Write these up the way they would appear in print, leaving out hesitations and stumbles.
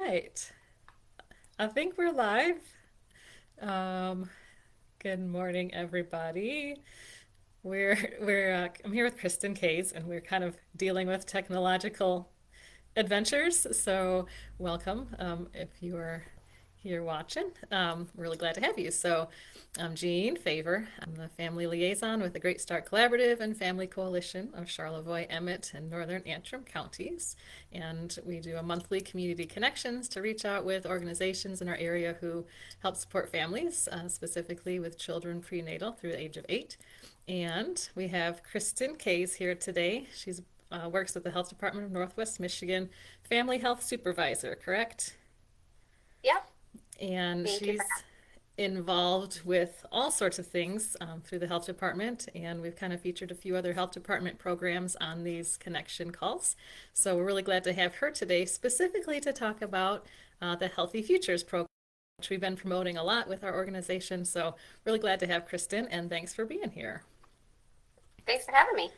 right. I think we're live. Um, Good morning, everybody. I'm here with Kristin Kays, and we're kind of dealing with technological adventures. So, welcome. If you are here watching, really glad to have you. So, I'm Jean Favor. I'm the family liaison with the Great Start Collaborative and Family Coalition of Charlevoix, Emmett, and Northern Antrim counties. And we do a monthly community connections to reach out with organizations in our area who help support families, specifically with children prenatal through the age of 8. And we have Kristin Kays here today. She's works at the Health Department of Northwest Michigan, Family Health Supervisor, correct? Yep. And Thank you for she's involved with all sorts of things through the health department, and we've kind of featured a few other health department programs on these connection calls. So we're really glad to have her today, specifically to talk about the Healthy Futures program, which we've been promoting a lot with our organization. So really glad to have Kristin, and thanks for being here. Thanks for having me.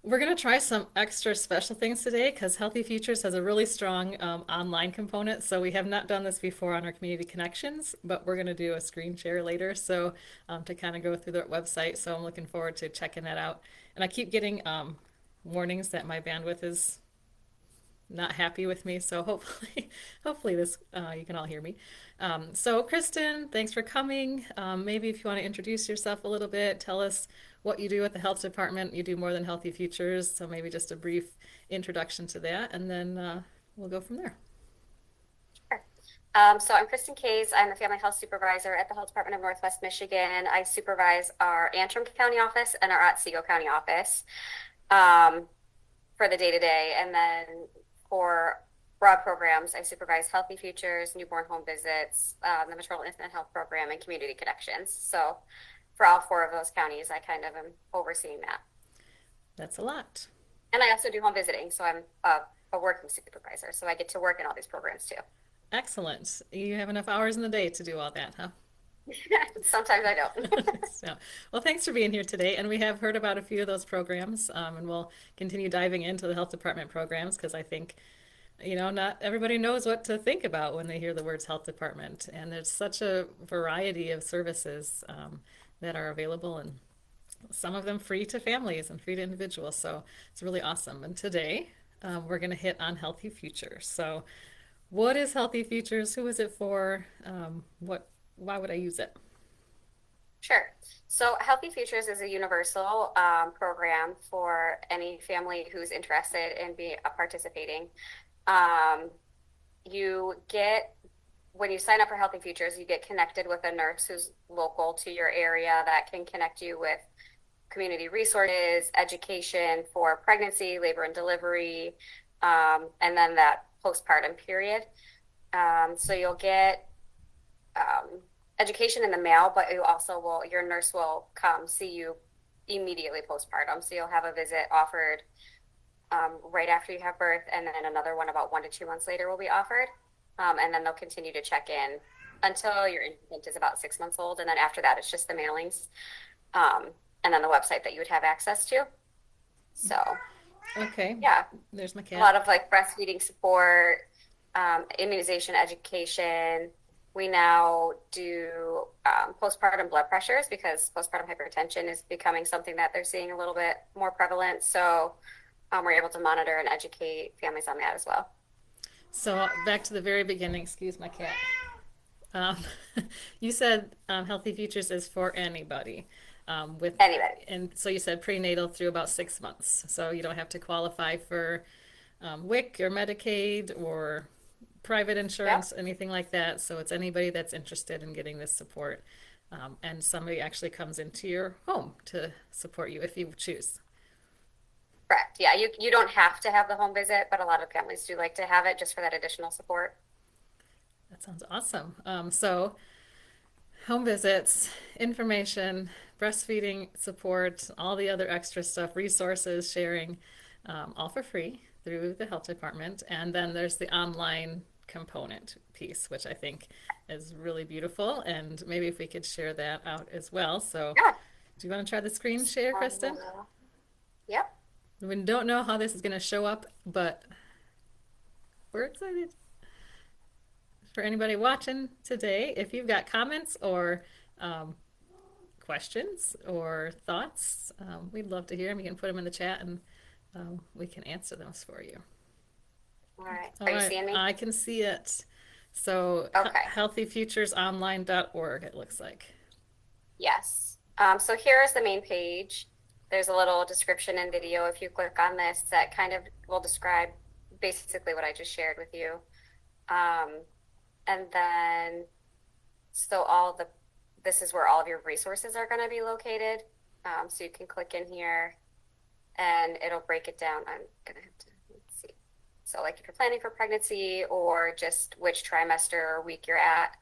We're going to try some extra special things today because Healthy Futures has a really strong online component. So we have not done this before on our community connections, but we're going to do a screen share later. So to kind of go through their website. So I'm looking forward to checking that out. And I keep getting warnings that my bandwidth is not happy with me. So hopefully, hopefully this you can all hear me. So Kristin, thanks for coming. Maybe if you want to introduce yourself a little bit, tell us what you do at the health department. You do more than Healthy Futures, so maybe just a brief introduction to that, and then we'll go from there. Sure. So I'm Kristin Kays. I'm the Family Health Supervisor at the Health Department of Northwest Michigan. I supervise our Antrim County office and our Otsego County office um, for the day-to-day. And then for broad programs, I supervise Healthy Futures, newborn home visits, the maternal infant health program, and community connections. So for all four of those counties, I kind of am overseeing that. That's a lot. And I also do home visiting, so I'm a working supervisor, so I get to work in all these programs too. Excellent. You have enough hours in the day to do all that, huh? Sometimes I don't. So, well, thanks for being here today. And we have heard about a few of those programs, and we'll continue diving into the health department programs because I think, not everybody knows what to think about when they hear the words health department. And there's such a variety of services that are available, and some of them free to families and free to individuals. So it's really awesome. And today, we're going to hit on Healthy Futures. So, what is Healthy Futures? Who is it for? Why would I use it? Sure. So Healthy Futures is a universal program for any family who's interested in be participating. Um, you get when you sign up for Healthy Futures, you get connected with a nurse who's local to your area that can connect you with community resources, education for pregnancy, labor and delivery, and then that postpartum period. So you'll get um, education in the mail, but your nurse will come see you immediately postpartum. So you'll have a visit offered right after you have birth, and then another one about 1 to 2 months later will be offered. And then they'll continue to check in until your infant is about 6 months old. And then after that, it's just the mailings um, and then the website that you would have access to. So, Okay, yeah, there's my a lot cat. of like breastfeeding support, immunization education. We now do postpartum blood pressures because postpartum hypertension is becoming something that they're seeing a little bit more prevalent. So we're able to monitor and educate families on that as well. So back to the very beginning, excuse my cat. Um, you said Healthy Futures is for anybody Anybody. and so you said prenatal through about 6 months. So you don't have to qualify for WIC or Medicaid or private Yep. insurance, anything like that. So it's anybody that's interested in getting this support. And somebody actually comes into your home to support you if you choose. Correct. Yeah, you don't have to have the home visit, but a lot of families do like to have it just for that additional support. That sounds awesome. So home visits, information, breastfeeding support, all the other extra stuff, resources, sharing, all for free through the health department. And then there's the online component piece, which I think is really beautiful. And maybe if we could share that out as well. So, Yeah. do you want to try the screen share, Kristen? Yep. We don't know how this is going to show up, but we're excited. for anybody watching today, if you've got comments or um, questions or thoughts, we'd love to hear them. You can put them in the chat and we can answer those for you. All right. All Are you right, seeing me? I can see it. So, Okay. healthyfuturesonline.org, it looks like. Yes. So here is the main page. There's a little description and video. If you click on this, that kind of will describe basically what I just shared with you. Um, and then, so this is where all of your resources are going to be located. So you can click in here and it'll break it down. I'm going to have to, let's see. So like if you're planning for pregnancy or just which trimester or week you're at,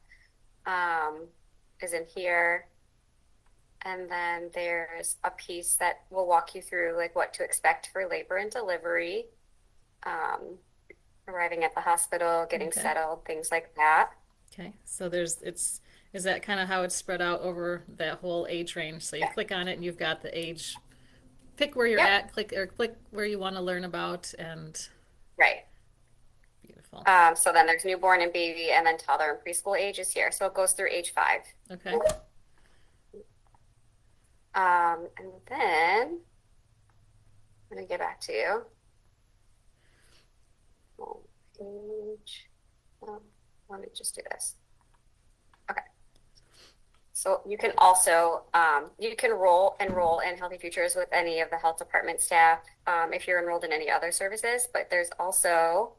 is in here. And then there's a piece that will walk you through like what to expect for labor and delivery, um, arriving at the hospital, getting Okay. settled, things like that. Okay. So is that kind of how it's spread out over that whole age range? So you Yeah. click on it and you've got the age, pick where you're Yep. at, click where you want to learn about, and Right. beautiful. So then there's newborn and baby, and then toddler and preschool age is here. So it goes through age 5. Okay. And then I'm gonna get back to you. Page. Let me just do this. Okay. So you can also you can enroll in Healthy Futures with any of the health department staff if you're enrolled in any other services. But there's also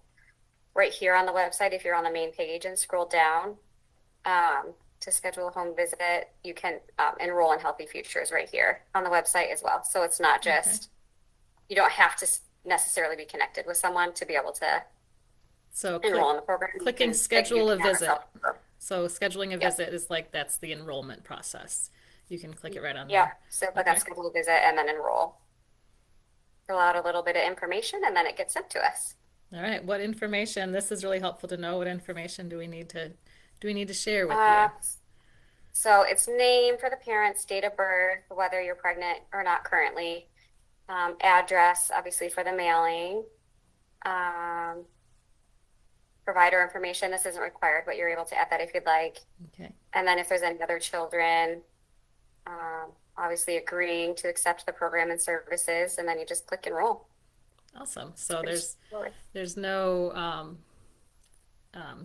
right here on the website, if you're on the main page and scroll down to schedule a home visit, you can enroll in Healthy Futures right here on the website as well. So it's not Okay. just you don't have to necessarily be connected with someone to be able to So enroll in the program. clicking You schedule a can have visit. yourself. So scheduling a Yep. visit is like that's the enrollment process. You can click it right on Yeah. there. So click on Okay. schedule a visit and then enroll. Fill out a little bit of information and then it gets sent to us. All right. What information? This is really helpful to know. What information do we need to share with Uh, you? so it's name for the parents, date of birth, whether you're pregnant or not currently, address, obviously for the mailing, um, provider information. This isn't required, but you're able to add that if you'd like. Okay. And then if there's any other children, obviously agreeing to accept the program and services, and then you just click enroll. Awesome. So Pretty straightforward. there's no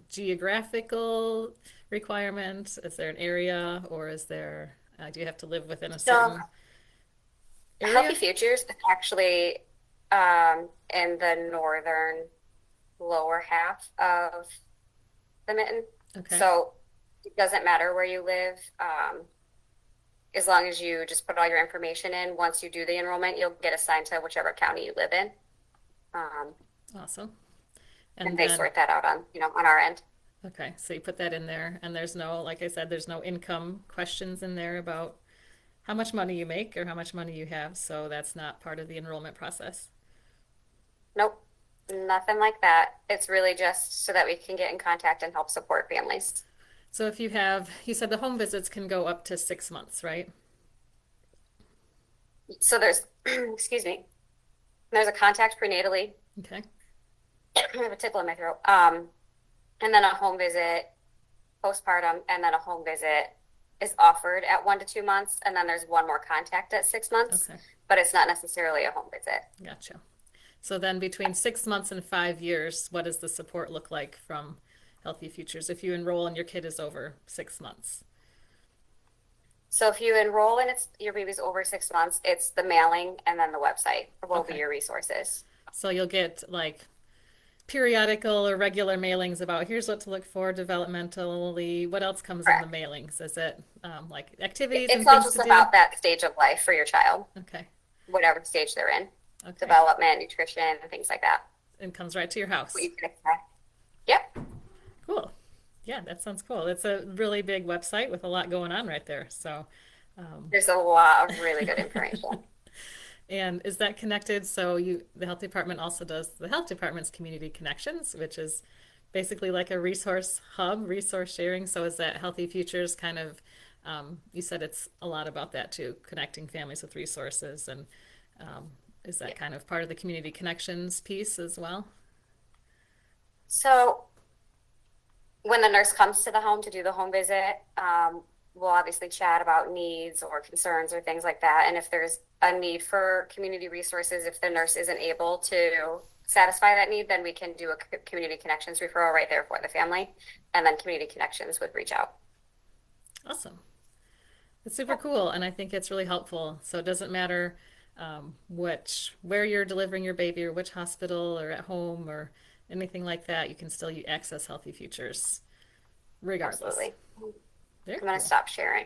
geographical requirement. Is there an area, or is there do you have to live within a So certain Healthy area? Futures is actually in the northern lower half of the mitten. Okay. So it doesn't matter where you live, as long as you just put all your information in. Once you do the enrollment, you'll get assigned to whichever county you live in. Um, Awesome. and And they then sort that out on our end. okay, so you put that in there, and there's no, like I said, there's no income questions in there about how much money you make or how much money you have, so that's not part of the enrollment process. Nope, nothing like that. It's really just so that we can get in contact and help support families. So if you said the home visits can go up to 6 months, right? So there's, excuse me, there's a contact prenatally. Okay. I have a tickle in my throat. And then a home visit postpartum, and then a home visit is offered at 1 to 2 months, and then there's one more contact at 6 months, Okay. but it's not necessarily a home visit. Gotcha. So then between 6 months and 5 years, what does the support look like from Healthy Futures if you enroll and your kid is over 6 months? So if you enroll and your baby's over 6 months, it's the mailing and then the website will be Okay. your resources. So you'll get like periodical or regular mailings about here's what to look for developmentally. What else comes in the Correct. mailings? Is it like activities It's and all things just to do? about that stage of life for your child, Okay. whatever stage they're in, Okay. development, nutrition, things like that. And comes right to your What house. you can expect. Yep. Cool. Yeah, that sounds cool. It's a really big website with a lot going on right there. So, There's a lot of really good information. and is that connected? So the health department also does the health department's community connections, which is basically like a resource hub, resource sharing. So is that Healthy Futures kind of, you said it's a lot about that too, connecting families with resources. And is that Yeah. kind of part of the community connections piece as well? So when the nurse comes to the home to do the home visit, we'll obviously chat about needs or concerns or things like that. And if there's a need for community resources, if the nurse isn't able to satisfy that need, then we can do a community connections referral right there for the family. And then community connections would reach out. Awesome. It's super Yeah, cool, and I think it's really helpful. So it doesn't matter where you're delivering your baby, or which hospital, or at home, or anything like that. You can still access Healthy Futures regardless. absolutely. Very I'm going to cool. stop sharing.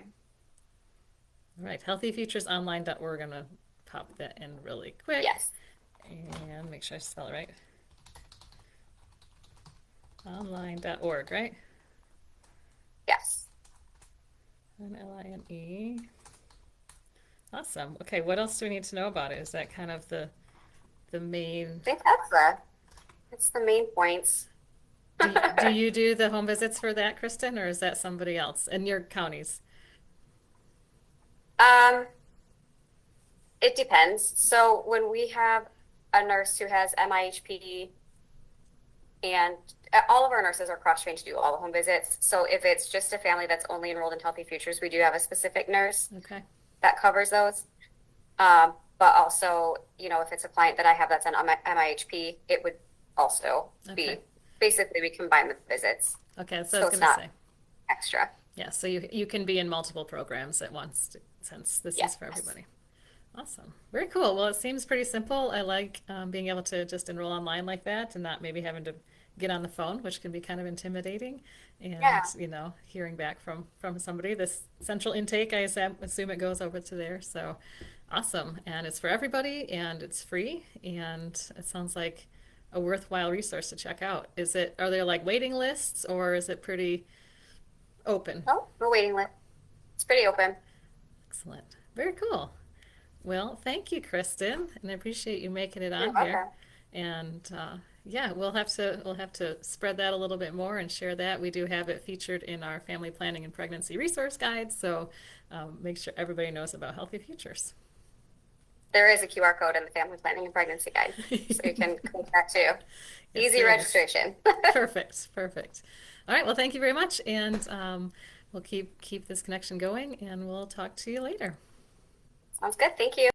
All right, healthyfuturesonline.org. I'm gonna pop that in really quick Yes. and make sure I spell it right. Online.org, right? Yes. Line. Awesome. Okay, what else do we need to know about it? Is that kind of the main? I think that's the main points. Do you do the home visits for that, Kristen, or is that somebody else in your counties? Um, it depends. So when we have a nurse who has MIHP, and all of our nurses are cross-trained to do all the home visits. So if it's just a family that's only enrolled in Healthy Futures, we do have a specific nurse Okay. that covers those. But also, if it's a client that I have that's on MIHP, it would also Okay. be basically we combine the visits. Okay, so I So was it's gonna not say. extra. Yeah, so you can be in multiple programs at once since this is for Yes. everybody. Awesome. Very cool. Well, it seems pretty simple. I like being able to just enroll online like that and not maybe having to get on the phone, which can be kind of intimidating. And, Yeah. hearing back from somebody. This central intake, I assume it goes over to there. So awesome. And it's for everybody and it's free. And it sounds like a worthwhile resource to check out. Are there like waiting lists or is it pretty open? Oh, we're waiting list. It's pretty open. Excellent. Very cool. Well, thank you, Kristen, and I appreciate you making it You're on here. welcome. And yeah, we'll have to spread that a little bit more and share that. We do have it featured in our family planning and pregnancy resource guide, so make sure everybody knows about Healthy Futures. There is a QR code in the family planning and pregnancy guide, so you can click that too. Yes, Easy there is. registration. Perfect, perfect. All right, well, thank you very much, and we'll keep this connection going, and we'll talk to you later. Sounds good. Thank you.